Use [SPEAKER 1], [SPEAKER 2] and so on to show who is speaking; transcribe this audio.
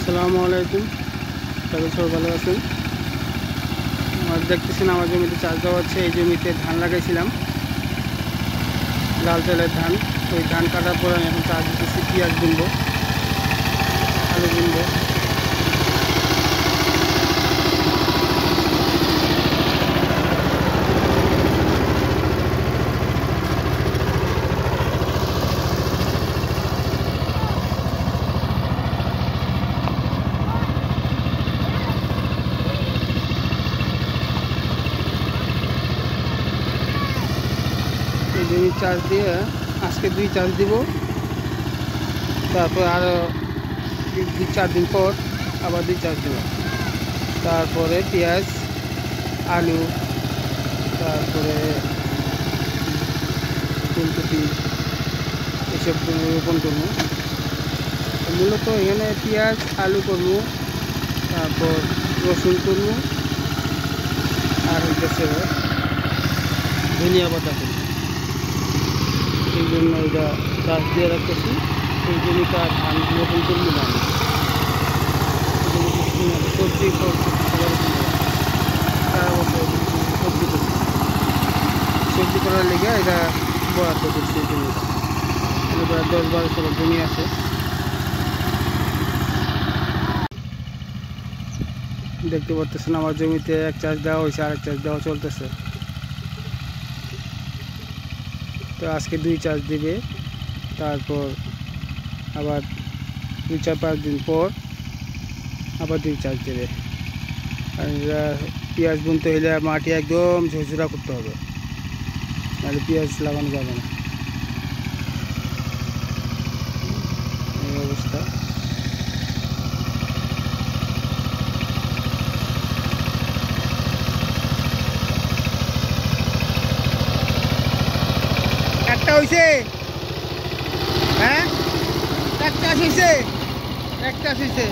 [SPEAKER 1] আসসালামু আলাইকুম। তবে সবাই ভালো আছেন। আমার দেখতেছেন আমার জমিতে চাষ দেওয়া হচ্ছে। এই জমিতে ধান লাগাইছিলাম, লাল তেলের ধান। ওই ধান কাটার পর আমি এখন চাষ দিতেছি, পেঁয়াজ বুনবো, আলু বুনবো। এই জমি চাষ দিয়ে আজকে 2 চাষ দিব, তারপর আরও 4 দিন পর আবার 2 চাষ দেব। তারপরে পেঁয়াজ, আলু, তারপরে ফুলকপি এসব রোপণ করবো। মূলত এখানে পেঁয়াজ আলু করবো, তারপর রসুন করবো, আর হচ্ছে ধনিয়া পাতা করবো। এই জন্য এটা চাষ দিয়ে রাখতেছি। এই জমিটা ধান রোপণ করবো না, সবজি সবজি করছি, সবজি করার লেগে এটা বরাদ্দ করছি। এই জমিটা 10-12 জমি আছে। দেখতে পাচ্ছেন আমার জমিতে 1 চাষ দেওয়া হয়েছে, আরেক চাষ দেওয়া চলতেছে। তো আজকে 2 চাষ দিবে, তারপর আবার 2-4-5 দিন পর আবার 2 চাষ দেবে। আর পেঁয়াজ বুনতে হলে মাটি একদম ঝুরঝুরা করতে হবে, নাহলে পেঁয়াজ লাগানো যাবে না। এই অবস্থা। একটা হয়েছে, হ্যাঁ, 1 চাষ হয়েছে, 1 চাষ হয়েছে।